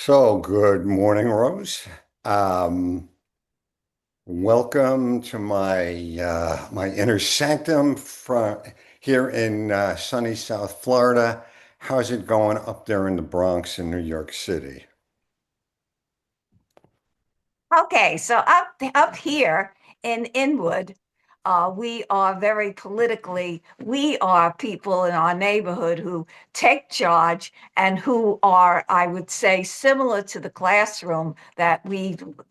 So, good morning, Rose. Um, Welcome to my inner sanctum from here in sunny South Florida. How's it going up there in the Bronx in New York City? Okay, so up here in Inwood, we are very politically, we are people in our neighborhood who take charge and who are, I would say, similar to the classroom that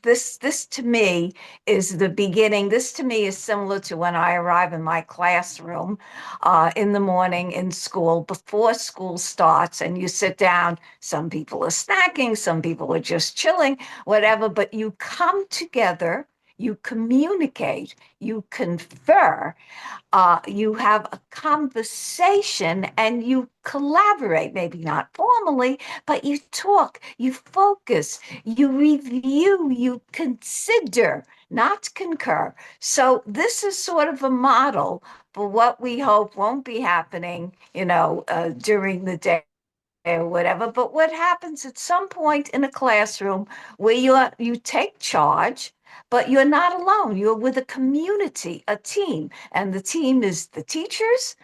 this to me is the beginning. This to me is similar to when I arrive in my classroom in the morning in school before school starts and you sit down. Some people are snacking, some people are just chilling, whatever, but you come together, you communicate, you confer, you have a conversation, and you collaborate, maybe not formally, but you talk, you focus, you review, you consider, not concur. So, this is sort of a model for what we hope won't be happening, during the day or whatever. But what happens at some point in a classroom where you take charge, but you're not alone. You're with a community, a team, and the team is the teachers,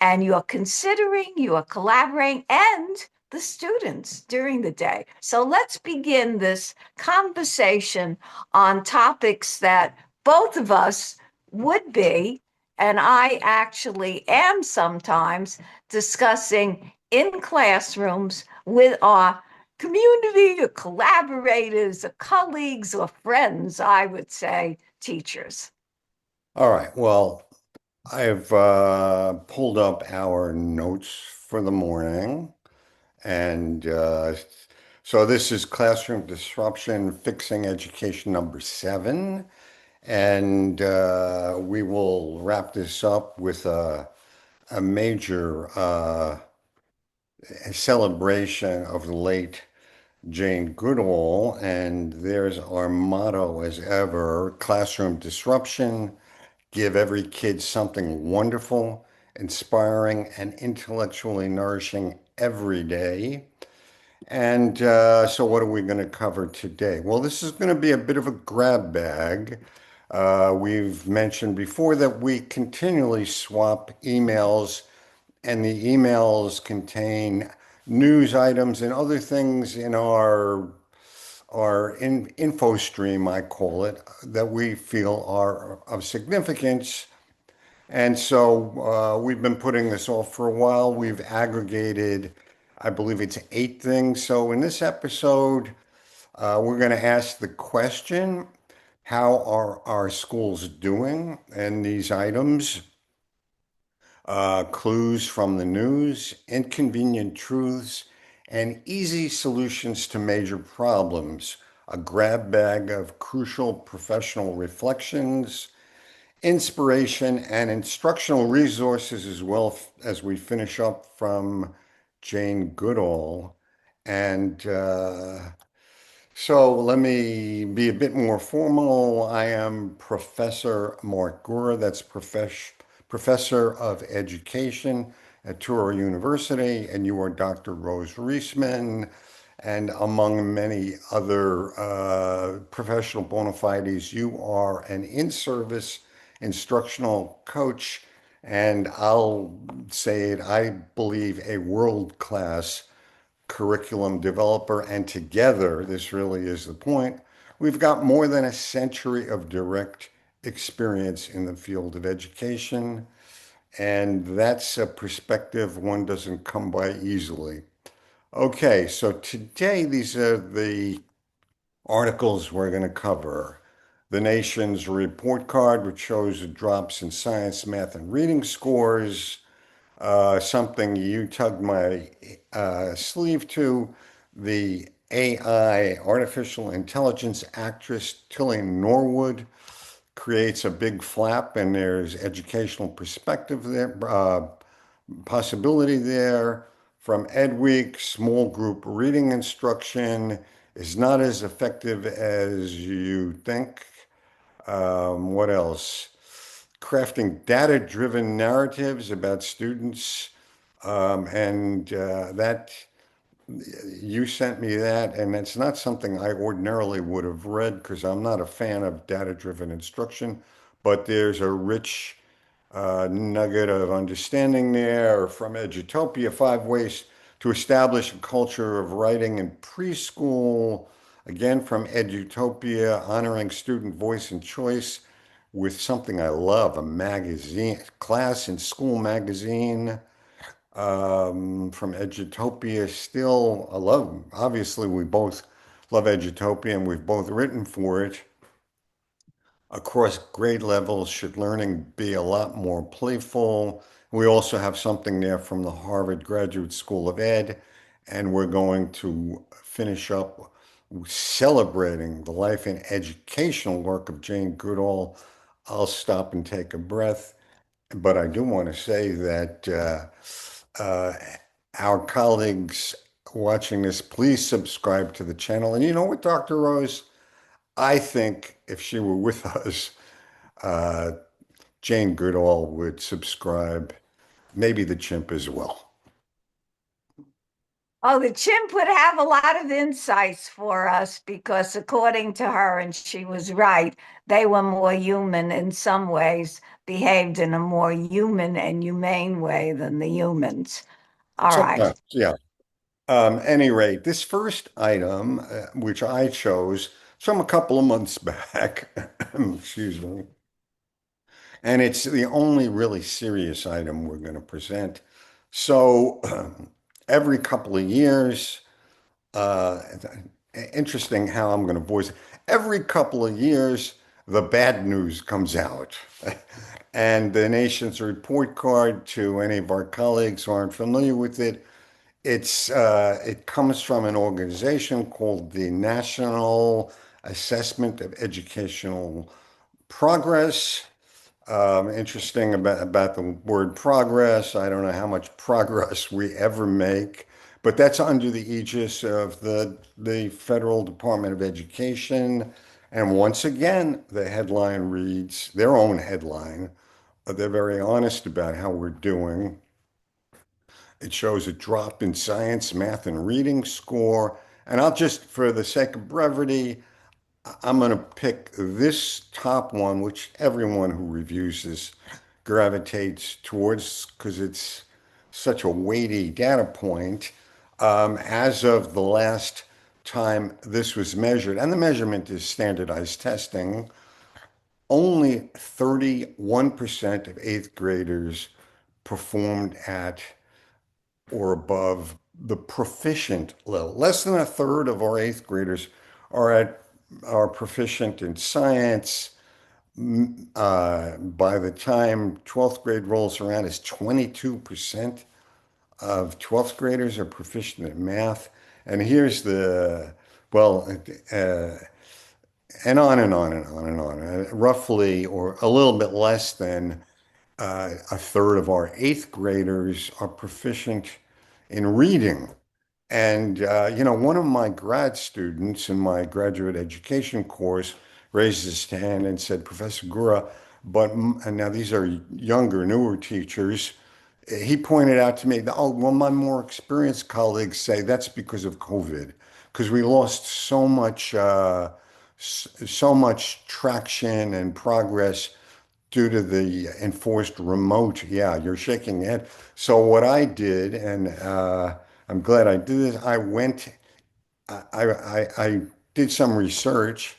and you're considering, you are collaborating, and the students during the day. So let's begin this conversation on topics that both of us would be, and I actually am sometimes discussing in classrooms with our community, or collaborators, or colleagues, or friends, I would say teachers. All right. Well, I've pulled up our notes for the morning, and so this is classroom disruption, fixing education number 7. And we will wrap this up with a major celebration of the late Jane Goodall. And there's our motto as ever: classroom disruption, give every kid something wonderful, inspiring, and intellectually nourishing every day. And so, what are we going to cover today? Well, this is going to be a bit of a grab bag. We've mentioned before that we continually swap emails, and the emails contain news items and other things in our info stream, I call it, that we feel are of significance. And so we've been putting this off for a while. We've aggregated, I believe it's 8 things. So in this episode, we're going to ask the question, how are our schools doing? And these items, clues from the news, inconvenient truths, and easy solutions to major problems. A grab bag of crucial professional reflections, inspiration, and instructional resources, as well as we finish up from Jane Goodall. And so let me be a bit more formal. I am Professor Mark Gura, that's Professor of Education at Touro University, and you are Dr. Rose Reissman, and among many other professional bona fides, you are an in-service instructional coach, and I'll say it, I believe a world-class curriculum developer. And together, this really is the point, we've got more than a century of direct experience in the field of education. And that's a perspective one doesn't come by easily. Okay, so today these are the articles we're going to cover. The Nation's report card, which shows the drops in science, math, and reading scores. Something you tugged my sleeve to. The AI, artificial intelligence actress Tilly Norwood creates a big flap, and there's educational perspective there, possibility there. From Ed Week, small group reading instruction is not as effective as you think. What else? Crafting data-driven narratives about students, and that You sent me that, and it's not something I ordinarily would have read because I'm not a fan of data-driven instruction, but there's a rich nugget of understanding there from Edutopia, 5 ways to establish a culture of writing in preschool. Again, from Edutopia, honoring student voice and choice with something I love, a magazine, class and school magazine. From Edutopia, still, I love, obviously, we both love Edutopia and we've both written for it. Across grade levels, should learning be a lot more playful? We also have something there from the Harvard Graduate School of Ed, and we're going to finish up celebrating the life and educational work of Jane Goodall. I'll stop and take a breath, but I do want to say that uh, our colleagues watching this, please subscribe to the channel. And you know what, Dr. Rose? I think if she were with us, uh, Jane Goodall would subscribe, maybe the chimp as well. Oh, the chimp would have a lot of insights for us because, according to her, and she was right, they were more human in some ways, behaved in a more human and humane way than the humans. All right. Sometimes, yeah. Any rate, this first item, which I chose from a couple of months back, excuse me, and it's the only really serious item we're going to present. So, every couple of years, uh, interesting how I'm going to voice it. Every couple of years, the bad news comes out. And the nation's report card, to any of our colleagues who aren't familiar with it, it comes from an organization called the National Assessment of Educational Progress. Interesting about the word progress. I don't know how much progress we ever make, but that's under the aegis of the Federal Department of Education. And once again, the headline reads their own headline. They're very honest about how we're doing. It shows a drop in science, math, and reading score. And I'll just, for the sake of brevity, I'm going to pick this top one, which everyone who reviews this gravitates towards because it's such a weighty data point. As of the last time this was measured, and the measurement is standardized testing, only 31% of eighth graders performed at or above the proficient level. Less than a third of our eighth graders are proficient in science. By the time 12th grade rolls around, is 22% of 12th graders are proficient in math. And here's well, uh, and on and on and on and on. Roughly, or a little bit less than a third of our eighth graders are proficient in reading. And, one of my grad students in my graduate education course raised his hand and said, Professor Gura, and now these are younger, newer teachers. He pointed out to me, oh, well, my more experienced colleagues say that's because of COVID, because we lost so much traction and progress due to the enforced remote. Yeah, you're shaking your head. So what I did, and I'm glad I did this, I did some research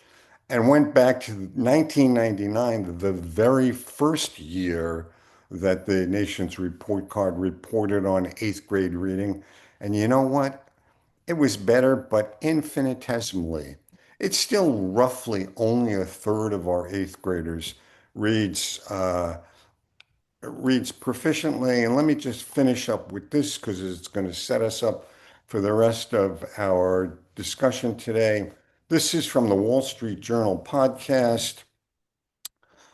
and went back to 1999, the very first year that the nation's report card reported on eighth grade reading. And you know what? It was better, but infinitesimally. It's still roughly only a third of our eighth graders reads reads proficiently. And let me just finish up with this because it's going to set us up for the rest of our discussion today. This is from the Wall Street Journal podcast.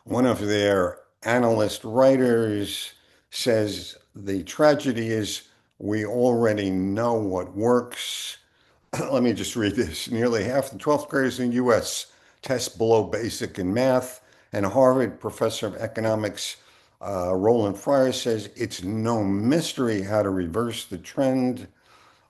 One of their analyst writers says the tragedy is we already know what works. Let me just read this. Nearly half the 12th graders in the US test below basic in math. And Harvard professor of economics, Roland Fryer, says it's no mystery how to reverse the trend.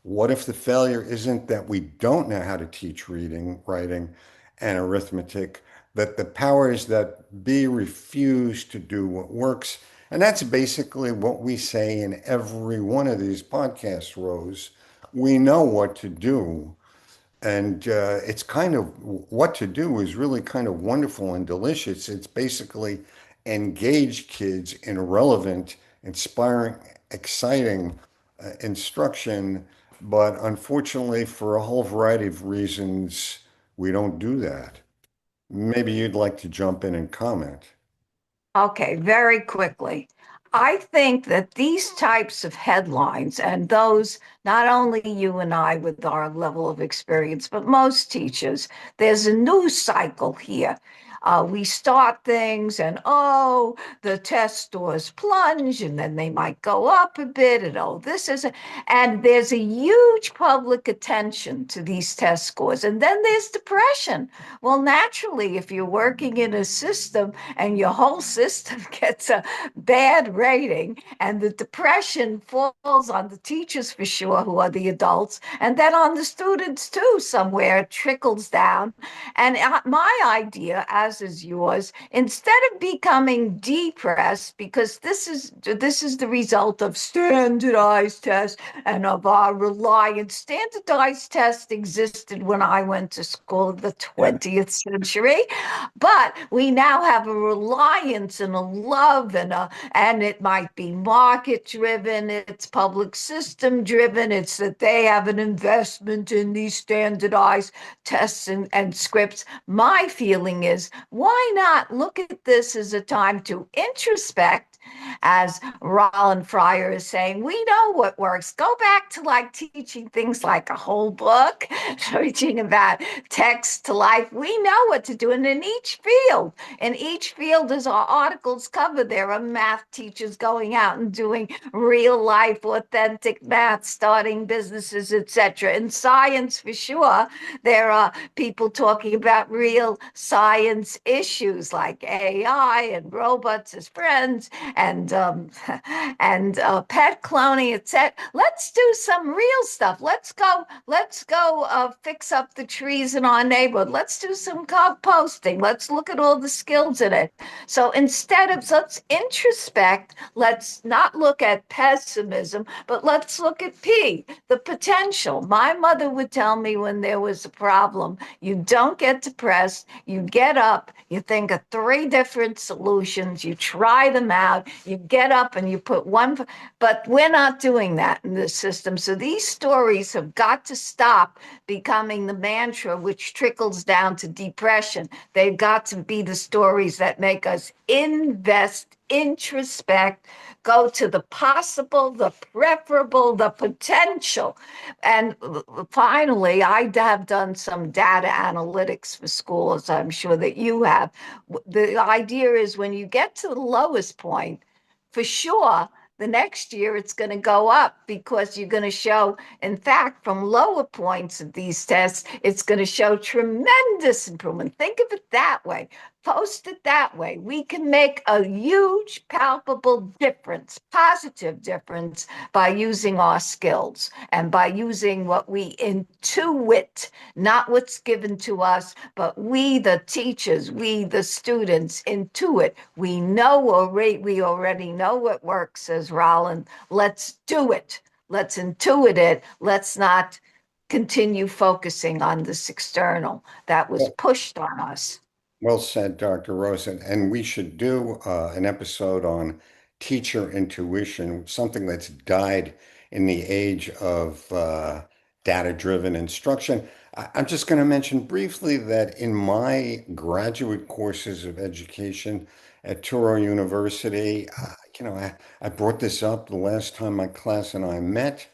What if the failure isn't that we don't know how to teach reading, writing, and arithmetic, that the powers that be refuse to do what works? And that's basically what we say in every one of these podcast rows. We know what to do. And it's kind of what to do is really kind of wonderful and delicious. It's basically engage kids in relevant, inspiring, exciting instruction. But unfortunately, for a whole variety of reasons, we don't do that. Maybe you'd like to jump in and comment. Okay, very quickly. I think that these types of headlines and those, not only you and I with our level of experience, but most teachers, there's a news cycle here. We start things and oh, the test scores plunge and then they might go up a bit and oh, and there's a huge public attention to these test scores. And then there's depression. Well, naturally, if you're working in a system and your whole system gets a bad rating and the depression falls on the teachers for sure, who are the adults, and then on the students too, somewhere it trickles down. And my idea, as is yours, instead of becoming depressed, because this is the result of standardized tests and of our reliance. Standardized tests existed when I went to school in the Yeah. 20th century, but we now have a reliance and a love and it might be market driven, it's public system driven, it's that they have an investment in these standardized tests and scripts. My feeling is, why not look at this as a time to introspect? As Roland Fryer is saying, we know what works. Go back to like teaching things like a whole book, teaching about text to life. We know what to do. And in each field, as our articles cover, there are math teachers going out and doing real life, authentic math, starting businesses, etc. In science, for sure, there are people talking about real science issues like AI and robots as friends and and pet cloning, etc. Let's do some real stuff. Let's go fix up the trees in our neighborhood. Let's do some composting. Let's look at all the skills in it. So instead of let's introspect, let's not look at pessimism, but let's look at the potential. My mother would tell me when there was a problem, you don't get depressed, you get up, you think of three different solutions, you try them out, you get up and you put one, but we're not doing that in this system. So these stories have got to stop becoming the mantra which trickles down to depression. They've got to be the stories that make us invest, introspect, go to the possible, the preferable, the potential. And finally, I have done some data analytics for schools. I'm sure that you have. The idea is when you get to the lowest point, for sure, the next year it's going to go up because you're going to show, in fact, from lower points of these tests, it's going to show tremendous improvement. Think of it that way. Post it that way. We can make a huge, palpable difference, positive difference, by using our skills and by using what we intuit, not what's given to us, but we, the teachers, we, the students, intuit. We already know what works, says Roland. Let's do it. Let's intuit it. Let's not continue focusing on this external that was Well, pushed on us. well said, Dr. Rosen. And we should do an episode on teacher intuition, something that's died in the age of data-driven instruction. I'm just going to mention briefly that in my graduate courses of education at Touro University, I brought this up the last time my class and I met.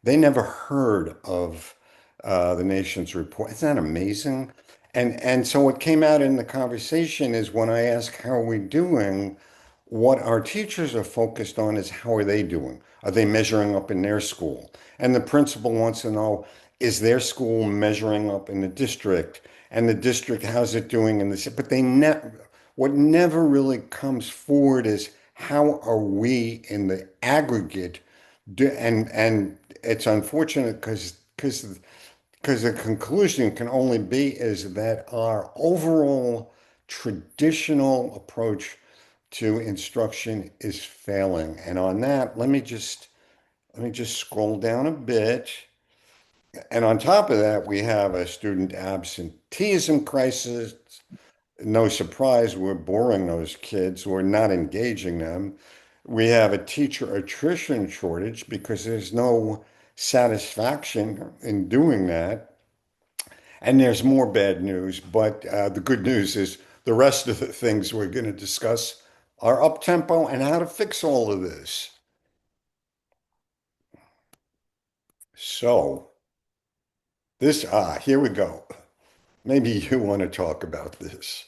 They never heard of the nation's report. Isn't that amazing? And so what came out in the conversation is when I ask how are we doing, what our teachers are focused on is how are they doing? Are they measuring up in their school? And the principal wants to know, is their school measuring up in the district? And the district, how's it doing in the, but they never, what never really comes forward is how are we in the aggregate And it's unfortunate because the conclusion can only be is that our overall traditional approach to instruction is failing. And on that, let me just scroll down a bit. And on top of that, we have a student absenteeism crisis. No surprise, we're boring those kids. We're not engaging them. We have a teacher attrition shortage because there's no satisfaction in doing that. And there's more bad news, but the good news is the rest of the things we're going to discuss are up tempo and how to fix all of this. So, here we go. Maybe you want to talk about this.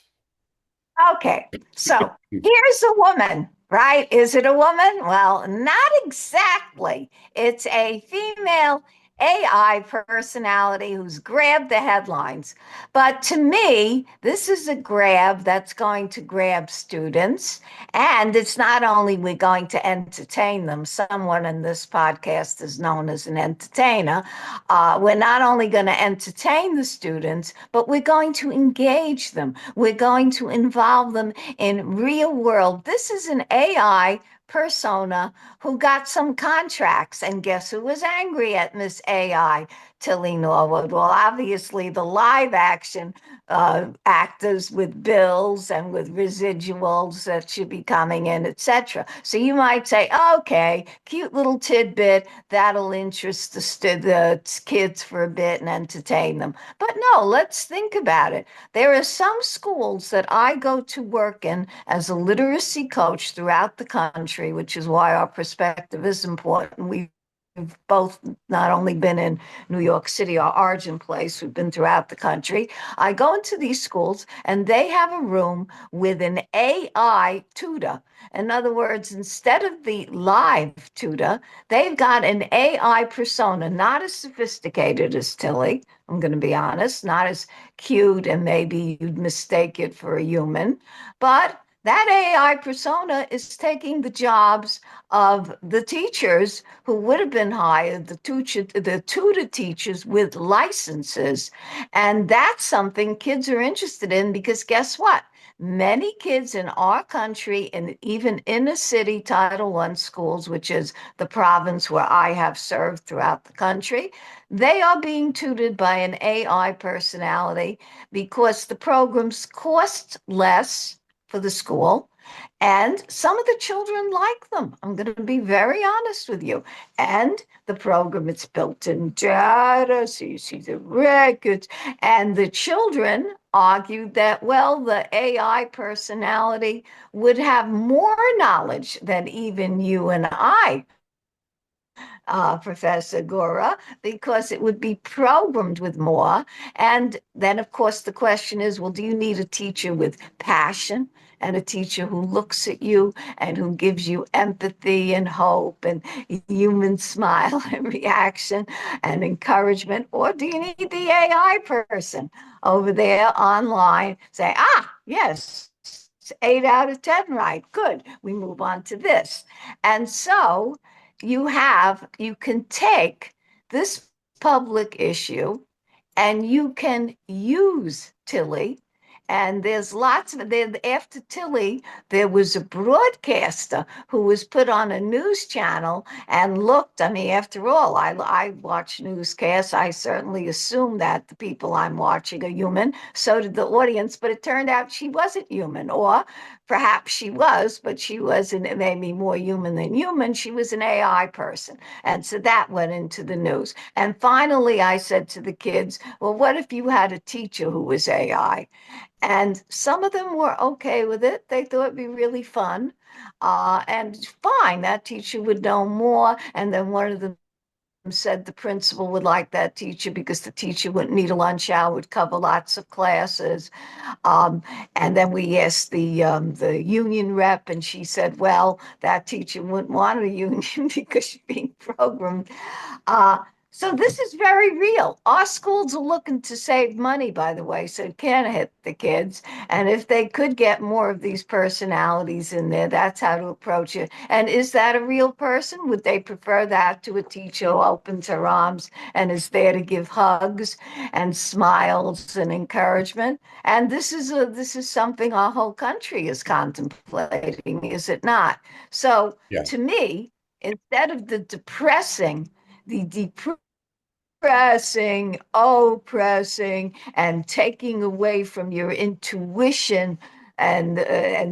Okay, so here's a woman, right? Is it a woman? Well, not exactly. It's a female AI personality who's grabbed the headlines. But to me, this is a grab that's going to grab students. And it's not only we're going to entertain them, someone in this podcast is known as an entertainer. We're not only going to entertain the students, but we're going to engage them. We're going to involve them in real world. This is an AI persona who got some contracts. And guess who was angry at Miss AI? Tilly Norwood. Well, obviously, the live action actors with bills and with residuals that should be coming in, etc. So you might say, okay, cute little tidbit that'll interest the kids for a bit and entertain them. But no, let's think about it. There are some schools that I go to work in as a literacy coach throughout the country, which is why our perspective is important. We've both not only been in New York City, our origin place, we've been throughout the country. I go into these schools and they have a room with an AI tutor. In other words, instead of the live tutor, they've got an AI persona, not as sophisticated as Tilly. I'm going to be honest, not as cute, and maybe you'd mistake it for a human, but that AI persona is taking the jobs of the teachers who would have been hired, the tutor teachers with licenses. And that's something kids are interested in because guess what? Many kids in our country, and even inner city Title I schools, which is the province where I have served throughout the country, they are being tutored by an AI personality because the programs cost less for the school. And some of the children like them. I'm going to be very honest with you. And the program, it's built in data, so you see the records. And the children argued that, well, the AI personality would have more knowledge than even you and I, Professor Gura, because it would be programmed with more. And then, of course, the question is, well, do you need a teacher with passion and a teacher who looks at you and who gives you empathy and hope and human smile and reaction and encouragement? Or do you need the AI person over there online say, yes, 8 out of 10, right? Good. We move on to this. And so you can take this public issue and you can use Tilly. And there's lots of there after Tilly, there was a broadcaster who was put on a news channel and looked. I mean, after all, I watch newscasts. I certainly assume that the people I'm watching are human. So did the audience, but it turned out she wasn't human, or perhaps she was, but she wasn't maybe more human than human. She was an AI person. And so that went into the news. And finally, I said to the kids, well, what if you had a teacher who was AI? And some of them were okay with it. They thought it'd be really fun. And fine, that teacher would know more. And then one of them said the principal would like that teacher because the teacher wouldn't need a lunch hour, would cover lots of classes. Um, and then we asked the union rep, and she said, well, that teacher wouldn't want a union because she's being programmed. Uh, So this is very real. Our schools are looking to save money, by the way, so it can't hit the kids. And if they could get more of these personalities in there, that's how to approach it. And is that a real person? Would they prefer that to a teacher who opens her arms and is there to give hugs and smiles and encouragement? And this is something our whole country is contemplating, is it not? So Yeah. to me, instead of the depressing, oppressing, and taking away from your intuition and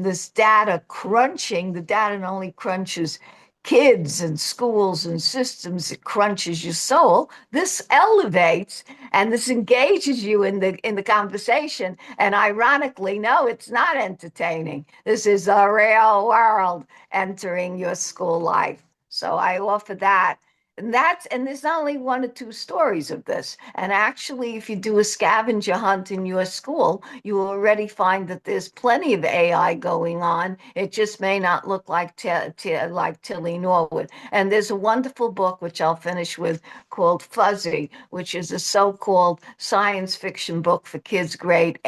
this data crunching. The data not only crunches kids and schools and systems, it crunches your soul. This elevates and this engages you in the conversation. And ironically, no, it's not entertaining. This is a real world entering your school life. So I offer that. And there's not only one or two stories of this. And actually, if you do a scavenger hunt in your school, you will already find that there's plenty of AI going on. It just may not look like like Tilly Norwood. And there's a wonderful book which I'll finish with called Fuzzy, which is a so-called science fiction book for kids grade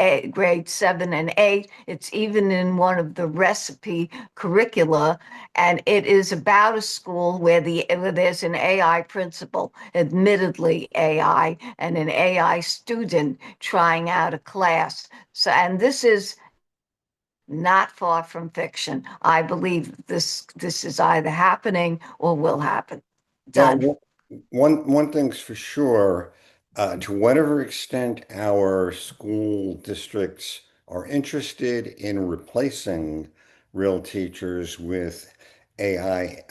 7 and 8. It's even in one of the recipe curricula, and it is about a school where there's an AI principal, admittedly AI, and an AI student trying out a class. So, and this is not far from fiction. I believe this is either happening or will happen. Well, Done. one thing's for sure, to whatever extent our school districts are interested in replacing real teachers with AI,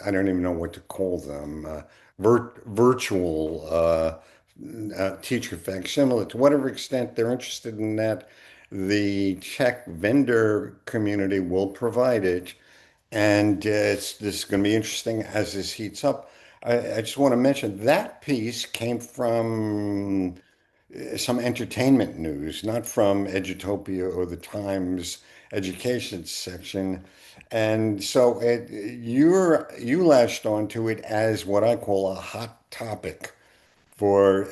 I don't even know what to call them, virtual teacher facsimile, to whatever extent they're interested in that, the tech vendor community will provide it. And this is going to be interesting as this heats up. I just want to mention that piece came from some entertainment news, not from Edutopia or the Times education section. And so you latched onto it as what I call a hot topic for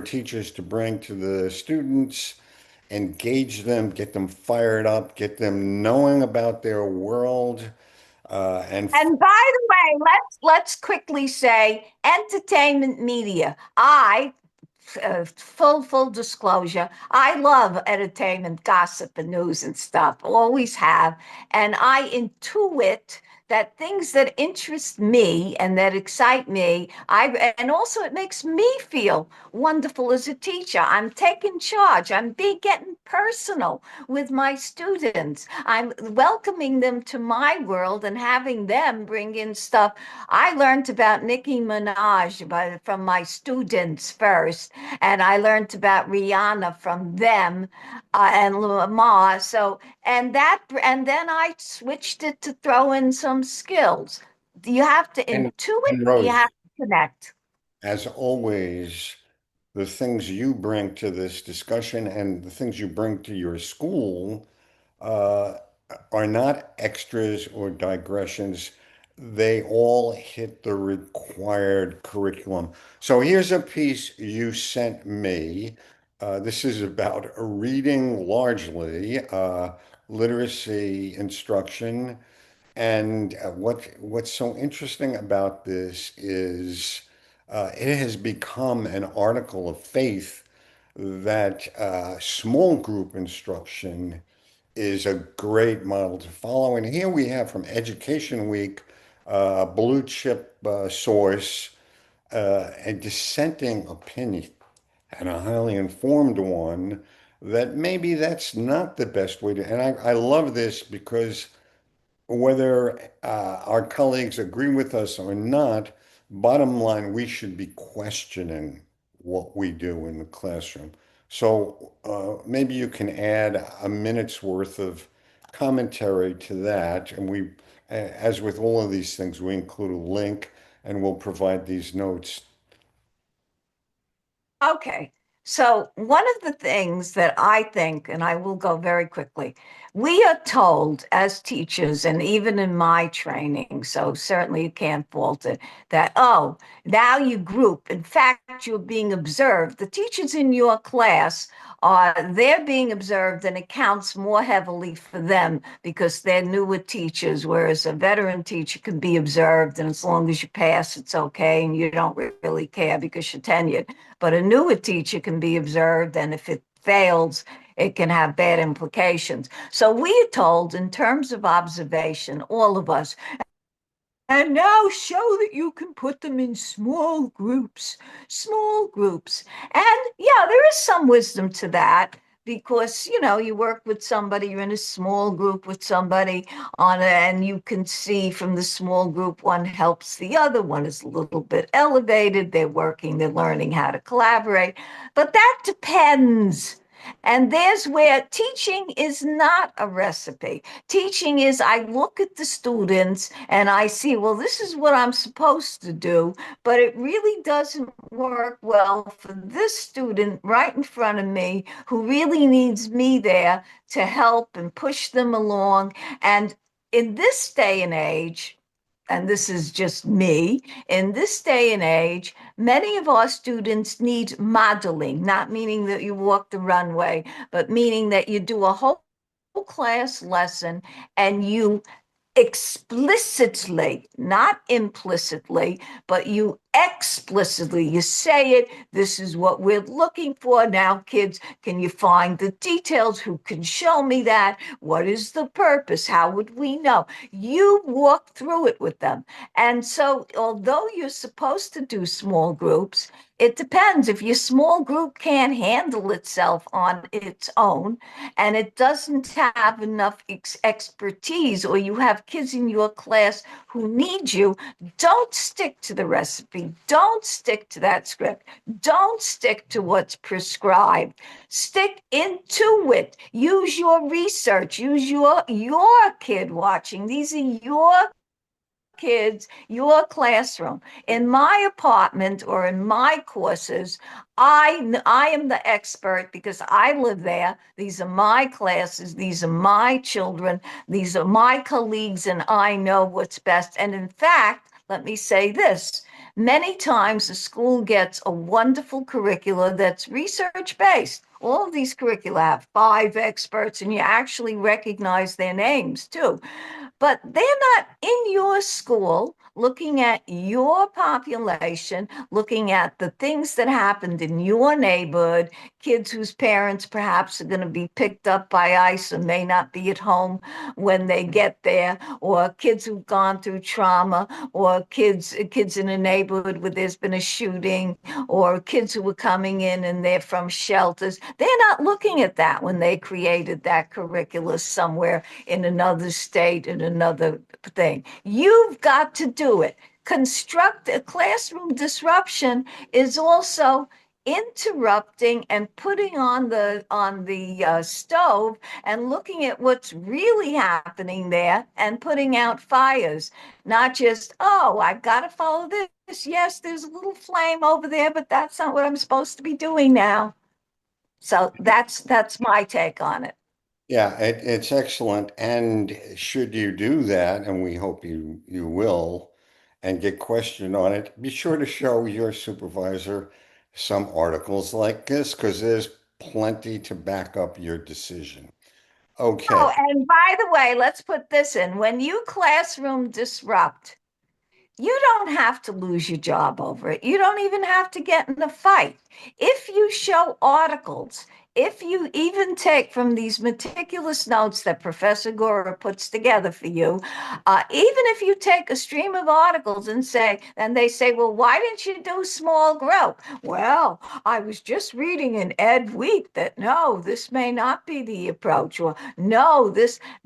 teachers to bring to the students, engage them, get them fired up, get them knowing about their world, and And by the way, let's quickly say entertainment media. Full disclosure, I love entertainment, gossip, and news and stuff. Always have, and I intuit that things that interest me and that excite me, I and also it makes me feel wonderful as a teacher. I'm taking charge. I'm be getting personal with my students. I'm welcoming them to my world and having them bring in stuff. I learned about Nicki Minaj from my students first, and I learned about Rihanna from them and Lamar. So, and then I switched it to throw in some skills. You have to and intuit, and you have Rose, to connect. as always, the things you bring to this discussion and the things you bring to your school uh, are not extras or digressions. They all hit the required curriculum. So here's a piece you sent me. This is about reading largely, literacy instruction. And what's so interesting about this is it has become an article of faith that small group instruction is a great model to follow. And here we have from Education Week, a blue chip source, a dissenting opinion, and a highly informed one that maybe that's not the best way to. And I love this because whether our colleagues agree with us or not, bottom line, we should be questioning what we do in the classroom. So maybe you can add a minute's worth of commentary to that. And as with all of these things, we include a link and we'll provide these notes. Okay. So, one of the things that I think, and I will go very quickly, we are told as teachers, and even in my training, so certainly you can't fault it, that, oh, now you group. In fact, you're being observed. The teachers in your class they're being observed, and it counts more heavily for them because they're newer teachers, whereas a veteran teacher can be observed, and as long as you pass, it's okay, and you don't really care because you're tenured. But a newer teacher can be observed, and if it fails, it can have bad implications. So we are told, in terms of observation, all of us, and now show that you can put them in small groups, small groups. And yeah, there is some wisdom to that because, you work with somebody, you're in a small group with somebody and you can see from the small group, one helps the other, one is a little bit elevated, they're working, they're learning how to collaborate. But that depends. And there's where teaching is not a recipe. Teaching is I look at the students and I see, well, this is what I'm supposed to do, but it really doesn't work well for this student right in front of me who really needs me there to help and push them along. And in this day and age, and this is just me, in this day and age, many of our students need modeling, not meaning that you walk the runway, but meaning that you do a whole class lesson and you explicitly, not implicitly, but you explicitly, you say it, this is what we're looking for. Now, kids, can you find the details? Who can show me that? What is the purpose? How would we know? You walk through it with them. And so, although you're supposed to do small groups, it depends. If your small group can't handle itself on its own, and it doesn't have enough expertise, or you have kids in your class who need you, don't stick to the recipe. Don't stick to that script. Don't stick to what's prescribed. Stick into it. Use your research. Use your kid watching. These are your kids, your classroom. In my apartment or in my courses, I am the expert because I live there. These are my classes, these are my children, these are my colleagues, and I know what's best. And in fact, let me say this. Many times the school gets a wonderful curricula that's research based. All of these curricula have five experts, and you actually recognize their names too. But they're not in your school looking at your population, looking at the things that happened in your neighborhood, kids whose parents perhaps are going to be picked up by ICE and may not be at home when they get there, or kids who've gone through trauma, or kids in a neighborhood where there's been a shooting, or kids who were coming in and they're from shelters. They're not looking at that when they created that curricula somewhere in another state, in another thing. You've got to do it. Construct a classroom disruption is also interrupting and putting on the stove and looking at what's really happening there and putting out fires, not just, oh, I've got to follow this. Yes, there's a little flame over there, but that's not what I'm supposed to be doing now. So that's my take on it. Yeah, it's excellent. And should you do that, and we hope you will, and get questioned on it, be sure to show your supervisor some articles like this because there's plenty to back up your decision. Oh, Okay. and by the way, let's put this in. When you classroom disrupt, you don't have to lose your job over it. You don't even have to get in a fight. If you show articles, if you even take from these meticulous notes that Professor Gura puts together for you, even if you take a stream of articles and they say, well, why didn't you do small group? Well, I was just reading in Ed Week that no, this may not be the approach, or no,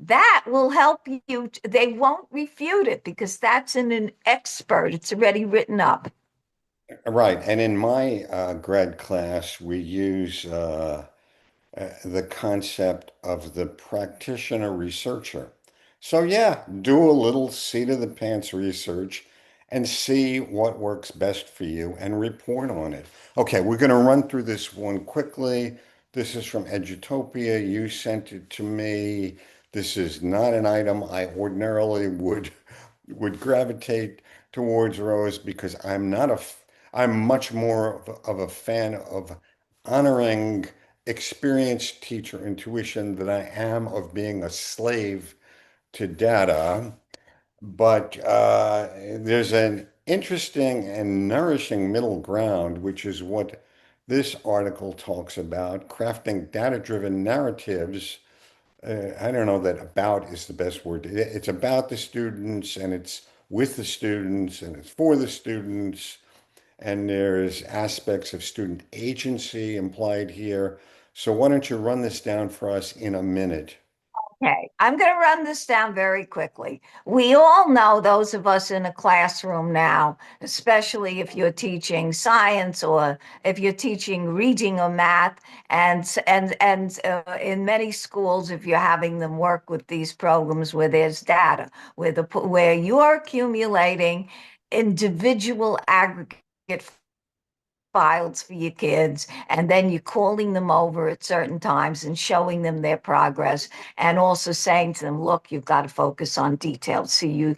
that will help you. They won't refute it because that's in an expert. It's already written up. Right. And in my grad class, we use the concept of the practitioner researcher. So, yeah, do a little seat of the pants research and see what works best for you and report on it. Okay, we're going to run through this one quickly. This is from Edutopia. You sent it to me. This is not an item I ordinarily would gravitate towards, Rose, because I'm much more of a fan of honoring experienced teacher intuition than I am of being a slave to data. But there's an interesting and nourishing middle ground, which is what this article talks about, crafting data-driven narratives. I don't know that about is the best word. It's about the students and it's with the students and it's for the students. And there's aspects of student agency implied here. So why don't you run this down for us in a minute? Okay, I'm going to run this down very quickly. We all know, those of us in a classroom now, especially if you're teaching science or if you're teaching reading or math, and in many schools, if you're having them work with these programs where there's data, where you're accumulating individual aggregate files for your kids, and then you're calling them over at certain times and showing them their progress, and also saying to them, look, you've got to focus on details. See, you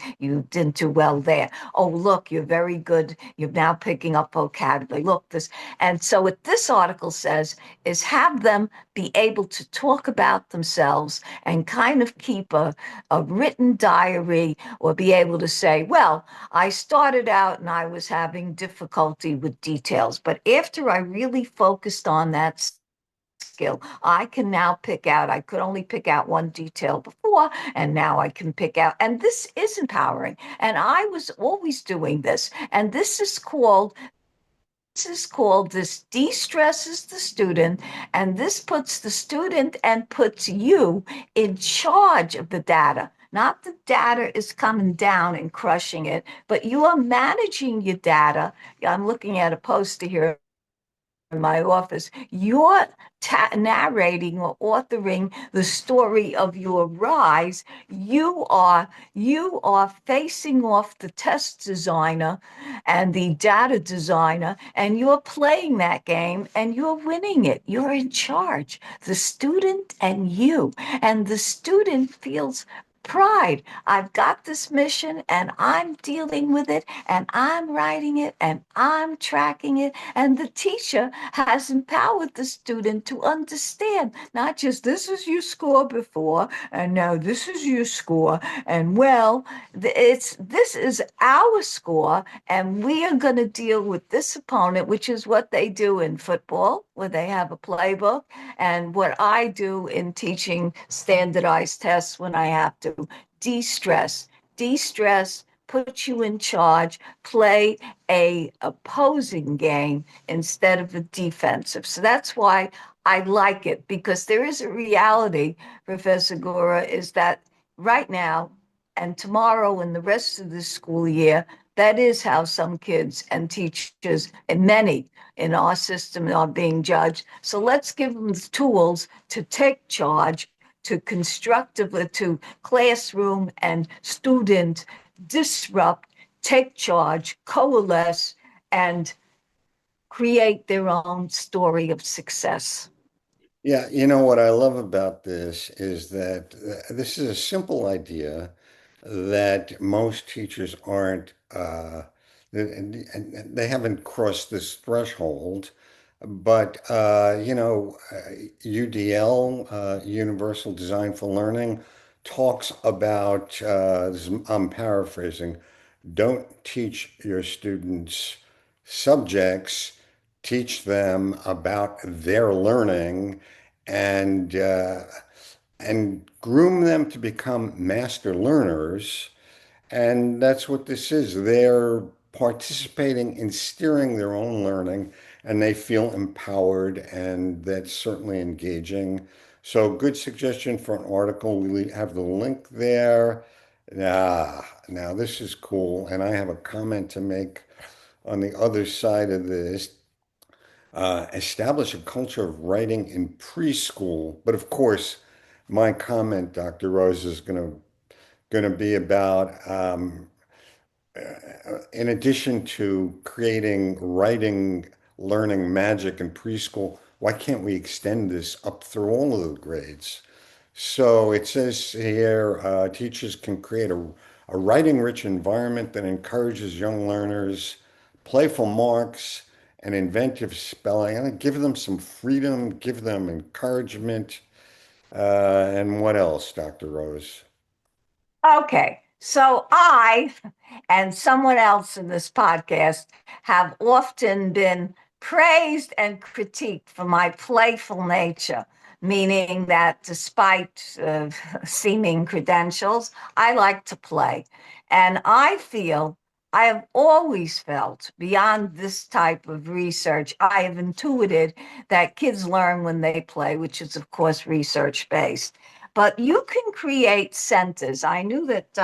didn't do well there. Oh, look, you're very good, you're now picking up vocabulary. Look, this. And so what this article says is have them be able to talk about themselves and kind of keep a written diary, or be able to say, well, I started out and I was having difficulty with details, but after I really focused on that skill, I can now pick out, I could only pick out one detail before, and now I can pick out. And this is empowering. And I was always doing this. And this de-stresses the student, and this puts the student and puts you in charge of the data. Not the data is coming down and crushing it, but you are managing your data. I'm looking at a poster here in my office. You're narrating or authoring the story of your rise. You are facing off the test designer and the data designer, and you're playing that game and you're winning it. You're in charge, the student and you. And the student feels pride. I've got this mission and I'm dealing with it and I'm writing it and I'm tracking it. And the teacher has empowered the student to understand not just this is your score before and now this is your score. And well, this is our score and we are going to deal with this opponent, which is what they do in football, where they have a playbook, and what I do in teaching standardized tests when I have to de-stress, de-stress, put you in charge, play a opposing game instead of a defensive. So that's why I like it, because there is a reality, Professor Gura, is that right now and tomorrow and the rest of the school year, that is how some kids and teachers, and many in our system, are being judged. So let's give them the tools to take charge, to constructively, to classroom and student disrupt, take charge, coalesce, and create their own story of success. Yeah, you know what I love about this is that this is a simple idea that most teachers aren't, they haven't crossed this threshold. But, UDL, Universal Design for Learning, talks about, I'm paraphrasing, don't teach your students subjects, teach them about their learning and and groom them to become master learners. And that's what this is. They're participating in steering their own learning and they feel empowered, and that's certainly engaging. So, good suggestion for an article. We have the link there. Now this is cool, and I have a comment to make on the other side of this. Establish a culture of writing in preschool. But of course, my comment, Dr. Rose, is going to be about in addition to creating writing learning magic in preschool, why can't we extend this up through all of the grades? So it says here, teachers can create a writing-rich environment that encourages young learners, playful marks, and inventive spelling. And give them some freedom, give them encouragement, and what else, Dr. Rose? Okay, so I and someone else in this podcast have often been praised and critiqued for my playful nature, meaning that despite seeming credentials, I like to play. And I feel I have always felt beyond this type of research, I have intuited that kids learn when they play, which is, of course, research based. But you can create centers. I knew that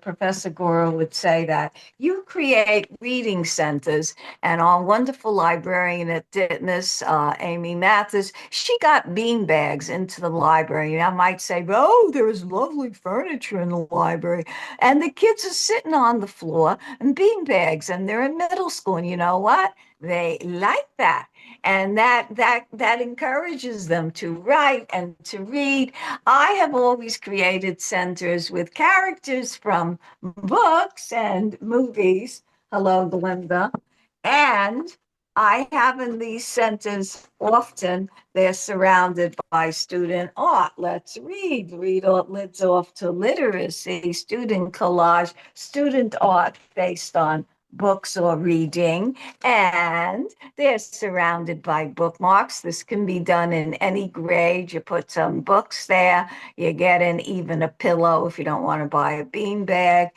Professor Gura would say that. You create reading centers, and our wonderful librarian at Ditmas, Amy Mathis, she got bean bags into the library. I might say, oh, there's lovely furniture in the library. And the kids are sitting on the floor in bean bags, and they're in middle school. And you know what? They like that. And that encourages them to write and to read. I have always created centers with characters from books and movies. Hello, Glinda. And I have in these centers often they're surrounded by student art. Let's read. Read leads off to literacy, student collage, student art based on books or reading, and they're surrounded by bookmarks. This can be done in any grade. You put some books there, you get in even a pillow if you don't want to buy a bean bag,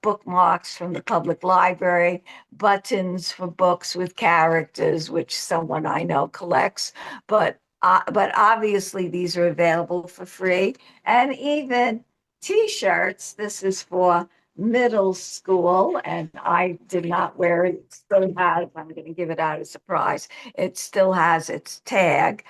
bookmarks from the public library, buttons for books with characters, which someone I know collects, but obviously these are available for free, and even T-shirts. This is for middle school, and I did not wear it. It still has, I'm going to give it out as a surprise. It still has its tag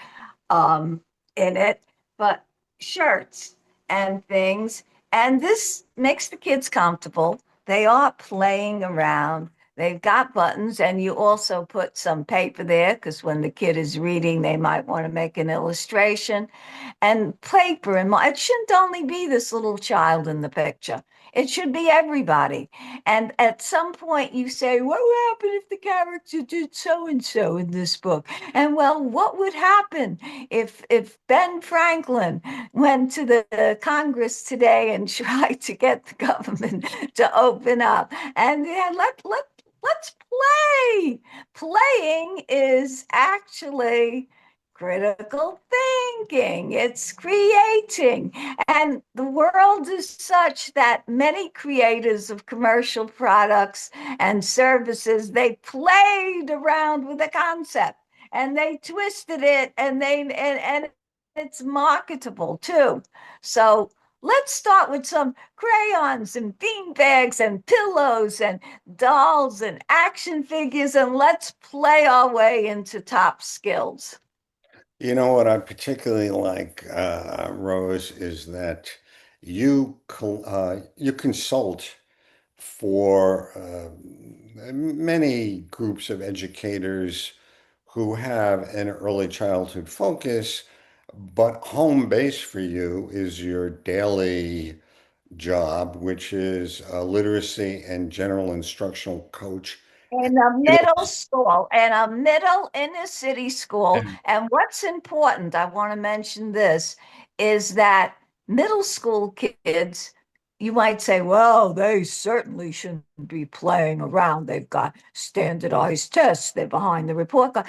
in it, but shirts and things. And this makes the kids comfortable. They are playing around. They've got buttons, and you also put some paper there because when the kid is reading, they might want to make an illustration. And paper, and it shouldn't only be this little child in the picture. It should be everybody. And at some point, you say, what would happen if the character did so and so in this book? And well, what would happen if Ben Franklin went to the Congress today and tried to get the government to open up? And yeah, let's play. Playing is actually critical thinking. It's creating. And the world is such that many creators of commercial products and services, they played around with the concept and they twisted it and it's marketable too. So let's start with some crayons and bean bags and pillows and dolls and action figures, and let's play our way into top skills. You know what I particularly like, Rose, is that you consult for many groups of educators who have an early childhood focus, but home base for you is your daily job, which is a literacy and general instructional coach. In a middle school, and a middle inner city school. And what's important, I want to mention this, is that middle school kids, you might say, well, they certainly shouldn't be playing around. They've got standardized tests, they're behind the report card.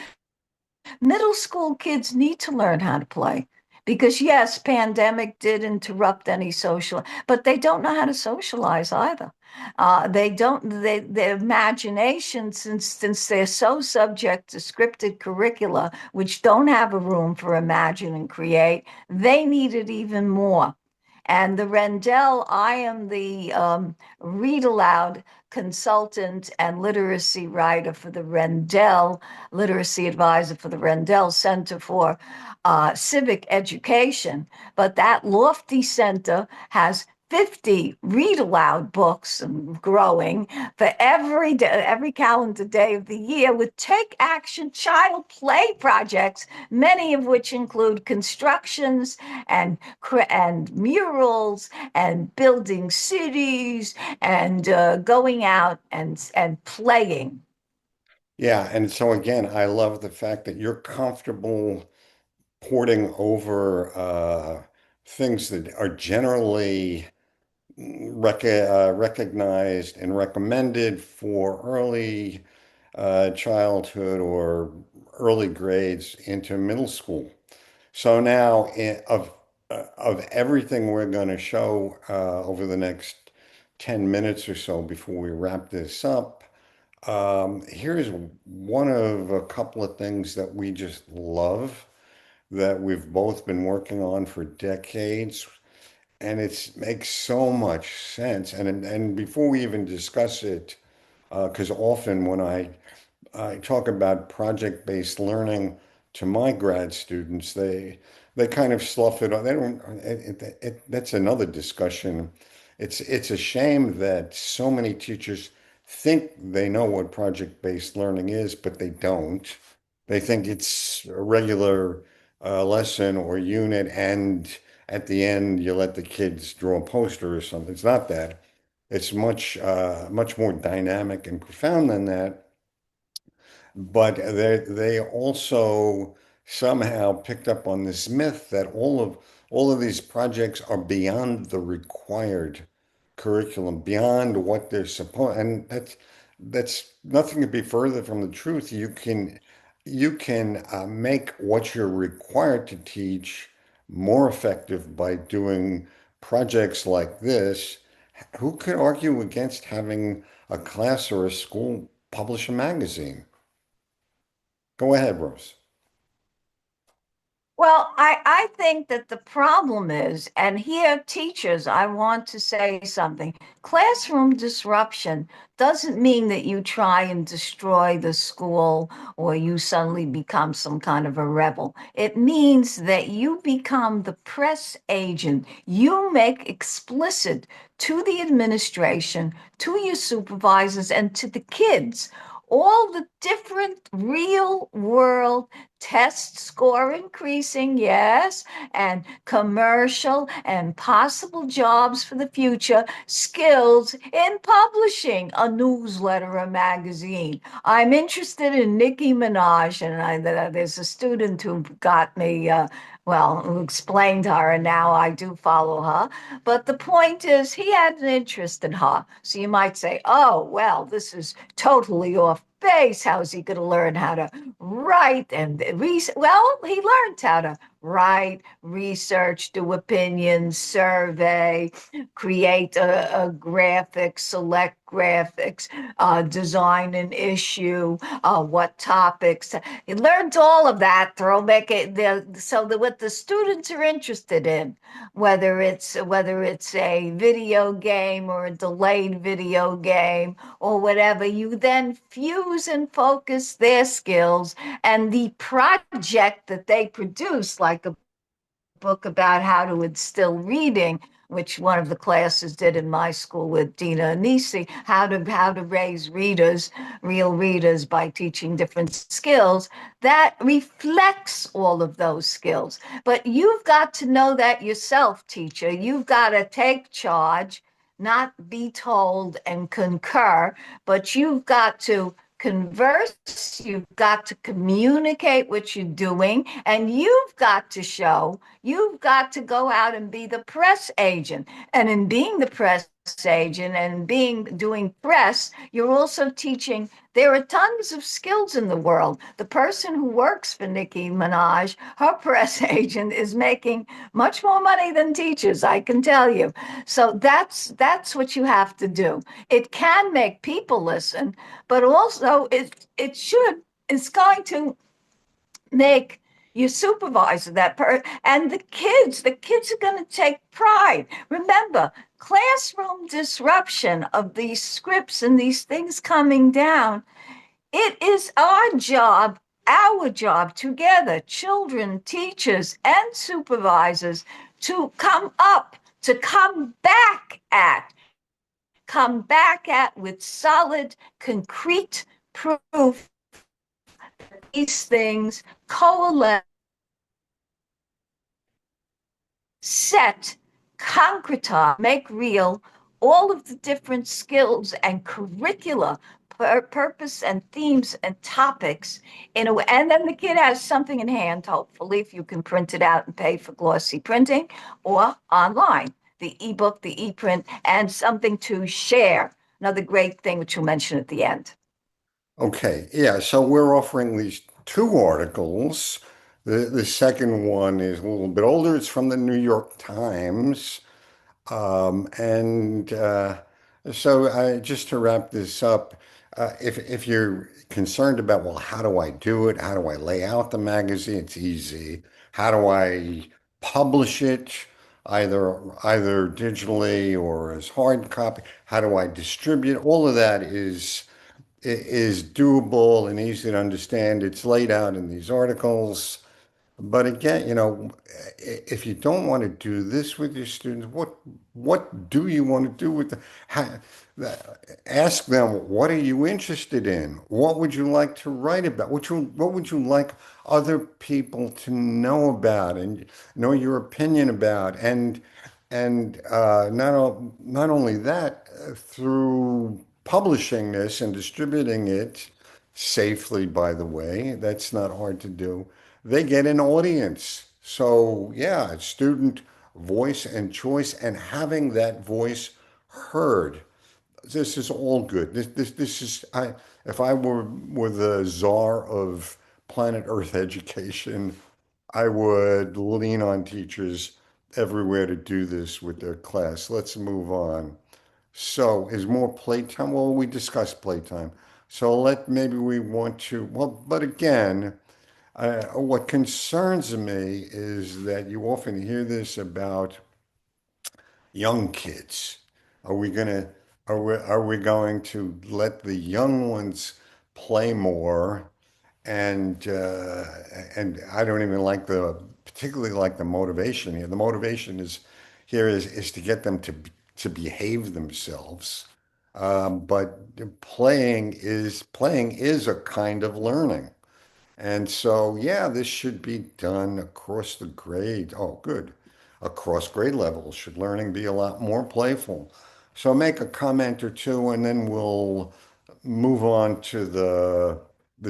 Middle school kids need to learn how to play because yes, pandemic did interrupt any social, but they don't know how to socialize either. They don't, their imagination, since they're so subject to scripted curricula, which don't have a room for imagine and create, they need it even more. And the Rendell, I am the read aloud consultant and literacy writer for the Rendell, literacy advisor for the Rendell Center for Civic Education. But that lofty center has 50 read aloud books growing for every day, every calendar day of the year with take action child play projects, many of which include constructions and murals and building cities and going out and playing. Yeah, and so again, I love the fact that you're comfortable porting over things that are generally recognized and recommended for early childhood or early grades into middle school. So now, of everything we're going to show over the next 10 minutes or so before we wrap this up, here's one of a couple of things that we just love that we've both been working on for decades, and it makes so much sense. And before we even discuss it, because often when I talk about project-based learning to my grad students, they kind of slough it off. They don't. That's another discussion. It's a shame that so many teachers think they know what project-based learning is, but they don't. They think it's a regular lesson or unit, and at the end you let the kids draw a poster or something. It's not that. It's much more dynamic and profound than that. But they also somehow picked up on this myth that all of these projects are beyond the required curriculum, beyond what they're supposed, and that's nothing could be further from the truth. You can make what you're required to teach more effective by doing projects like this. Who could argue against having a class or a school publish a magazine? Go ahead, Rose. Well, I think that the problem is, and here, teachers, I want to say something. Classroom disruption doesn't mean that you try and destroy the school or you suddenly become some kind of a rebel. It means that you become the press agent. You make explicit to the administration, to your supervisors, and to the kids all the different real world test score increasing, yes, and commercial and possible jobs for the future, skills in publishing a newsletter, a magazine. I'm interested in Nicki Minaj, and there's a student who got me, who explained her, and now I do follow her. But the point is, he had an interest in her. So you might say, oh, well, this is totally off base. How is he going to learn how to write and research? Well, he learned how to write, research, do opinions, survey, create a graphic, select graphics, design an issue, what topics. He learned all of that through make it so that what the students are interested in, whether it's a video game or a delayed video game or whatever, you then fuse and focus their skills and the project that they produce, like a book about how to instill reading, which one of the classes did in my school with Dina Anisi, how to raise readers, real readers, by teaching different skills that reflects all of those skills. But you've got to know that yourself, teacher. You've got to take charge, not be told and concur, but you've got to converse, you've got to communicate what you're doing, and you've got to go out and be the press agent. And in being the press agent and doing press, you're also teaching. There are tons of skills in the world. The person who works for Nicki Minaj, her press agent, is making much more money than teachers, I can tell you. So that's what you have to do. It can make people listen, but also it's going to make your supervisor that person and the kids are going to take pride. Remember, classroom disruption of these scripts and these things coming down, it is our job together, children, teachers, and supervisors, to come up to come back at with solid, concrete proof that these things coalesce, set, concretize, make real all of the different skills and curricula, purpose and themes and topics in a way. And then the kid has something in hand, hopefully, if you can print it out and pay for glossy printing, or online, the ebook, the e-print, and something to share. Another great thing, which you'll mention at the end. Okay, yeah, so we're offering these two articles. The second one is a little bit older. It's from the New York Times. And so just to wrap this up, if you're concerned about, well, how do I do it? How do I lay out the magazine? It's easy. How do I publish it, either digitally or as hard copy? How do I distribute? All of that is doable and easy to understand. It's laid out in these articles. But again, if you don't want to do this with your students, what do you want to do with ask them, what are you interested in? What would you like to write about? What would you like other people to know about and know your opinion about? And not only that, through publishing this and distributing it safely, by the way, that's not hard to do, they get an audience. So yeah, student voice and choice and having that voice heard. This is all good. This is if I were the czar of planet Earth education, I would lean on teachers everywhere to do this with their class. Let's move on. So is more playtime? Well, we discussed playtime. So maybe we want to, well, but again, what concerns me is that you often hear this about young kids. Are we gonna, are we going to let the young ones play more? And and I don't even particularly like the motivation here. The motivation is to get them to behave themselves. But playing is a kind of learning. And so, yeah, this should be done across the grade. Oh, good. Across grade levels. Should learning be a lot more playful? So make a comment or two, and then we'll move on to the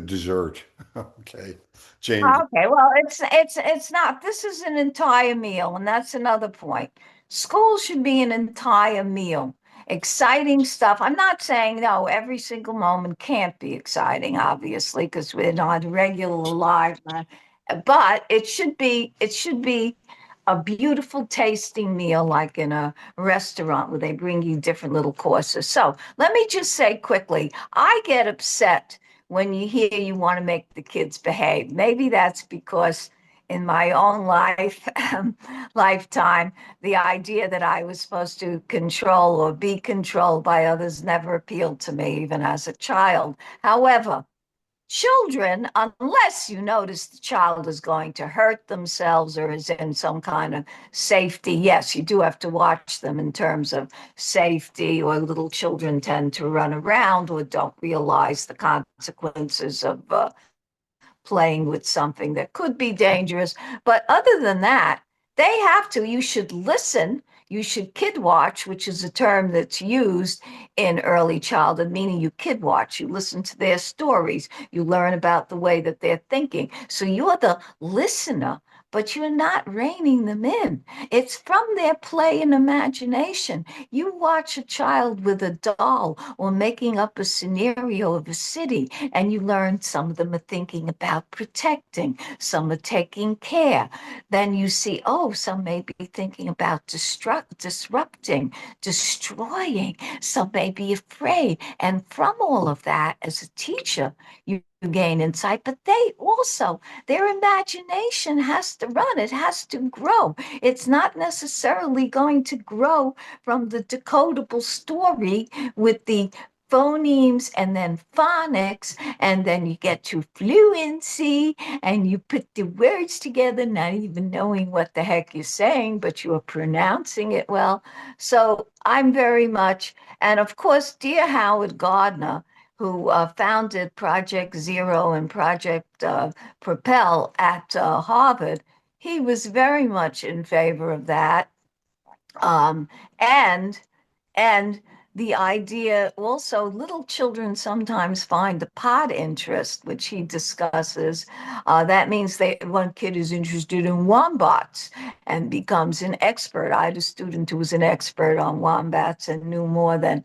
dessert. Okay. Jane, Okay, well, it's not. This is an entire meal, and that's another point. School should be an entire meal. Exciting stuff. I'm not saying no, every single moment can't be exciting, obviously, because we're not regular life. But it should be a beautiful tasting meal, like in a restaurant where they bring you different little courses. So let me just say quickly, I get upset when you hear you want to make the kids behave. Maybe that's because in my own lifetime, the idea that I was supposed to control or be controlled by others never appealed to me, even as a child. However, children, unless you notice the child is going to hurt themselves or is in some kind of safety, yes, you do have to watch them in terms of safety, or little children tend to run around or don't realize the consequences of playing with something that could be dangerous. But other than that, they have to. You should listen. You should kid watch, which is a term that's used in early childhood, meaning you kid watch. You listen to their stories. You learn about the way that they're thinking. So you're the listener, but you're not reining them in. It's from their play and imagination. You watch a child with a doll or making up a scenario of a city, and you learn some of them are thinking about protecting, some are taking care. Then you see, oh, some may be thinking about disrupting, destroying, some may be afraid. And from all of that, as a teacher, you gain insight, but they also, their imagination has to run, it has to grow. It's not necessarily going to grow from the decodable story with the phonemes and then phonics, and then you get to fluency and you put the words together, not even knowing what the heck you're saying, but you are pronouncing it well. So I'm very much, and of course, dear Howard Gardner, who founded Project Zero and Project Propel at Harvard, he was very much in favor of that. Um, and and the idea also, little children sometimes find a pod interest, which he discusses. That means one kid is interested in wombats and becomes an expert. I had a student who was an expert on wombats and knew more than,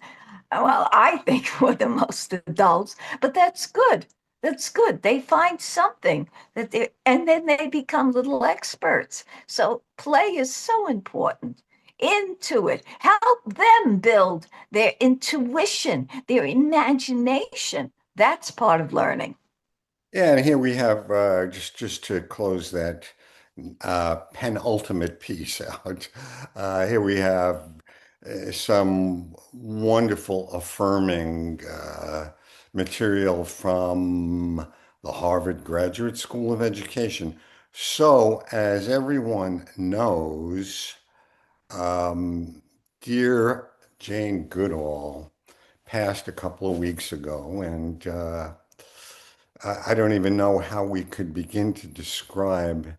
well, I think for the most adults, but that's good. That's good. They find something that they, and then they become little experts. So play is so important. Into it. Help them build their intuition, their imagination. That's part of learning. Yeah, and here we have just to close that penultimate piece out. Here we have some wonderful affirming material from the Harvard Graduate School of Education. So, as everyone knows, um, dear Jane Goodall passed a couple of weeks ago, and I don't even know how we could begin to describe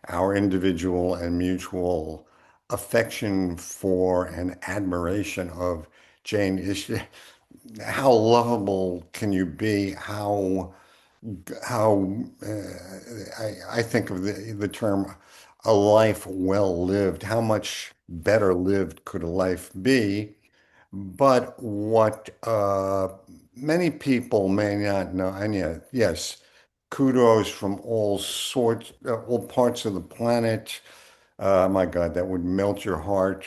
our individual and mutual affection for and admiration of Jane. How lovable can you be? How I think of the term a life well lived. How much better lived could a life be? But what many people may not know, and yet, yes, kudos from all sorts, all parts of the planet. My God, that would melt your heart.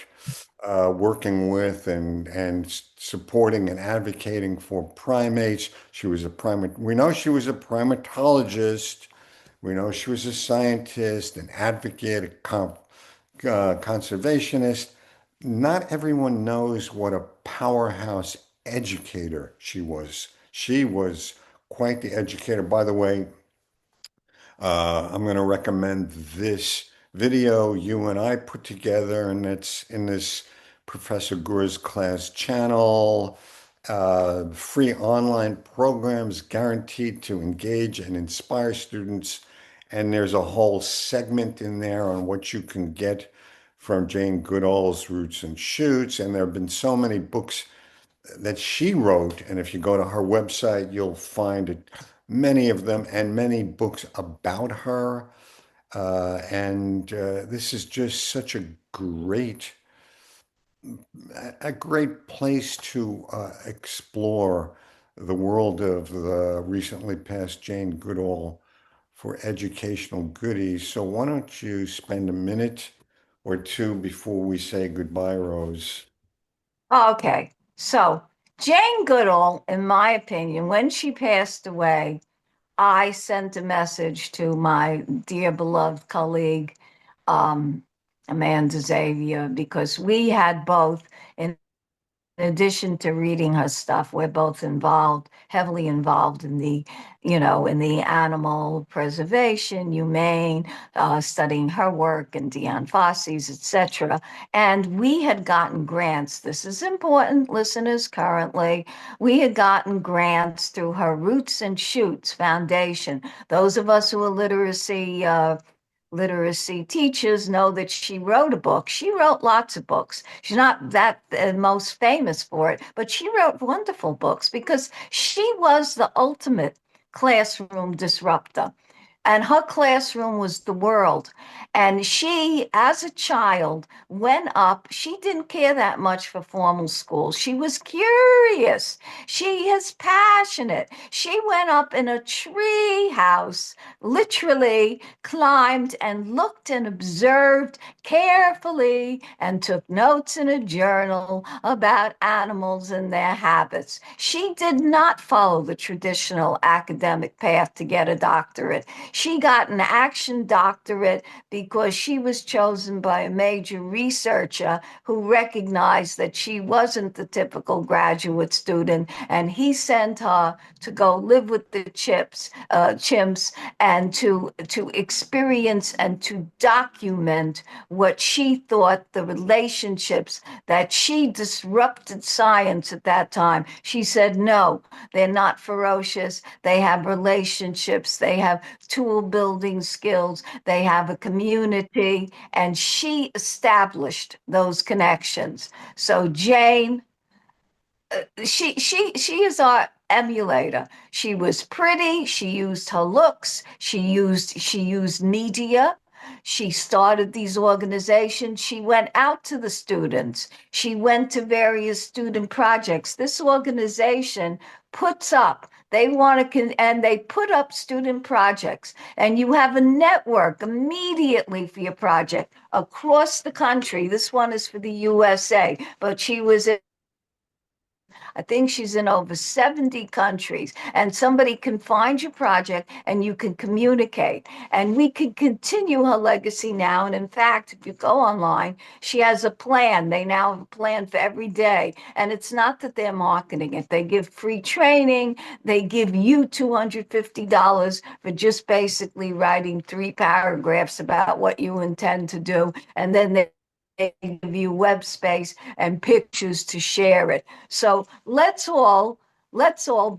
Working with and supporting and advocating for primates. She was a primate. We know she was a primatologist. We know she was a scientist, an advocate, conservationist. Not everyone knows what a powerhouse educator she was. She was quite the educator. By the way, I'm going to recommend this video you and I put together, and it's in this Professor Gura's class channel. Free online programs guaranteed to engage and inspire students. And there's a whole segment in there on what you can get from Jane Goodall's Roots and Shoots. And there have been so many books that she wrote. And if you go to her website, you'll find it, many of them and many books about her. And this is just such a great place to explore the world of the recently passed Jane Goodall for educational goodies. So why don't you spend a minute or two before we say goodbye, Rose? Okay, so Jane Goodall, in my opinion, when she passed away, I sent a message to my dear beloved colleague, um, Amanda Xavier, because we had both, in addition to reading her stuff, we're both involved, heavily involved in in the animal preservation, humane, studying her work and Dion Fosse's, etc. And we had gotten grants. This is important, listeners, currently. We had gotten grants through her Roots and Shoots Foundation. Those of us who are literacy teachers know that she wrote a book. She wrote lots of books. She's not that most famous for it, but she wrote wonderful books because she was the ultimate classroom disruptor. And her classroom was the world. And she, as a child, went up. She didn't care that much for formal school. She was curious. She is passionate. She went up in a tree house, literally climbed and looked and observed carefully and took notes in a journal about animals and their habits. She did not follow the traditional academic path to get a doctorate. She got an action doctorate because she was chosen by a major researcher who recognized that she wasn't the typical graduate student, and he sent her to go live with the chimps, and to experience and to document what she thought the relationships that she disrupted science at that time. She said, no, they're not ferocious. They have relationships. They have tool building skills. They have a community. And she established those connections. So Jane, she is our emulator. She was pretty, she used her looks, she used media. She started these organizations. She went out to the students. She went to various student projects. This organization puts up, they want to, and they put up student projects, and you have a network immediately for your project across the country. This one is for the USA, but she was I think she's in over 70 countries, and somebody can find your project and you can communicate. And we can continue her legacy now. And in fact, if you go online, she has a plan. They now have a plan for every day. And it's not that they're marketing it, they give free training, they give you $250 for just basically writing 3 paragraphs about what you intend to do. And then they give you web space and pictures to share it. So let's all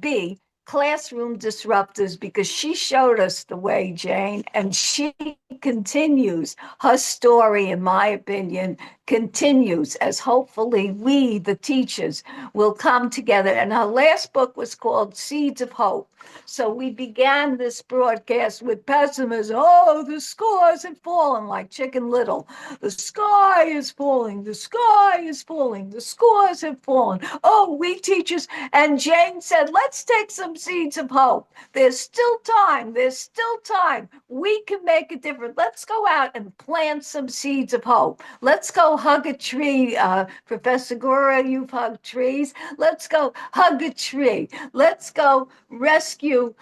be classroom disruptors because she showed us the way, Jane, and she continues. Her story, in my opinion, continues as hopefully we, the teachers, will come together. And her last book was called Seeds of Hope. So we began this broadcast with pessimism. Oh, the scores have fallen like Chicken Little. The sky is falling. The sky is falling. The scores have fallen. Oh, we teachers. And Jane said, let's take some seeds of hope. There's still time. There's still time. We can make a difference. Let's go out and plant some seeds of hope. Let's go hug a tree. Professor Gura, you've hugged trees. Let's go hug a tree. Let's go rescue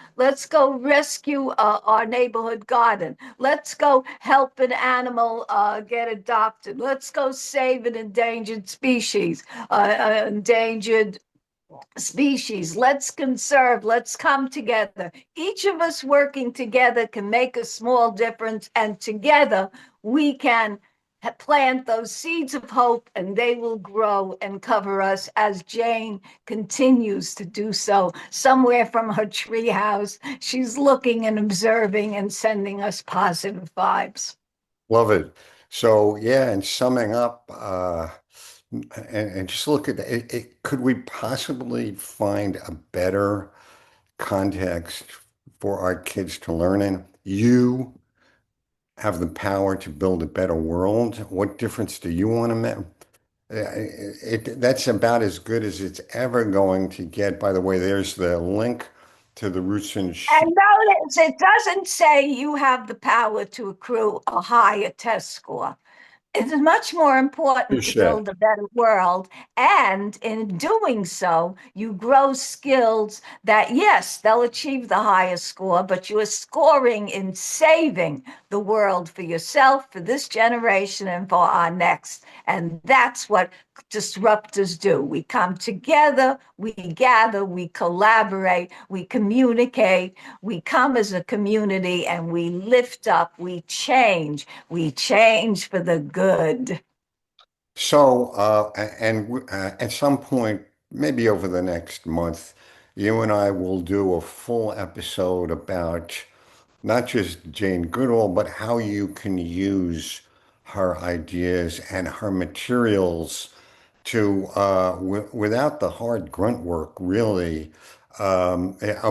our neighborhood garden. Let's go help an animal get adopted. Let's go save an endangered species. Let's conserve. Let's come together. Each of us working together can make a small difference, and together we can plant those seeds of hope, and they will grow and cover us as Jane continues to do so. Somewhere from her treehouse, she's looking and observing and sending us positive vibes. Love it. So yeah, and summing up, and just look at could we possibly find a better context for our kids to learn in? You have the power to build a better world. What difference do you want to make? That's about as good as it's ever going to get. By the way, there's the link to the Roots and And notice it doesn't say you have the power to accrue a higher test score. It is much more important to Touche. build a better world. And in doing so, you grow skills that, yes, they'll achieve the highest score, but you are scoring in saving the world for yourself, for this generation, and for our next. And that's what disruptors do. We come together, we gather, we collaborate, we communicate, we come as a community, and we lift up, we change. We change for the good. So, at some point, maybe over the next month, you and I will do a full episode about not just Jane Goodall, but how you can use her ideas and her materials to, without the hard grunt work, really, a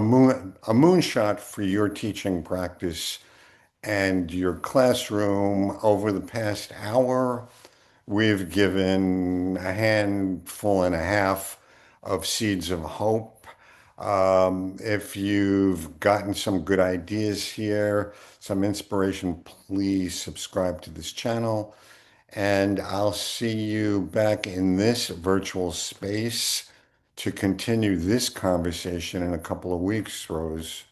moonshot for your teaching practice and your classroom over the past hour. We've given a handful and a half of seeds of hope. If you've gotten some good ideas here, some inspiration, please subscribe to this channel. And I'll see you back in this virtual space to continue this conversation in a couple of weeks, Rose.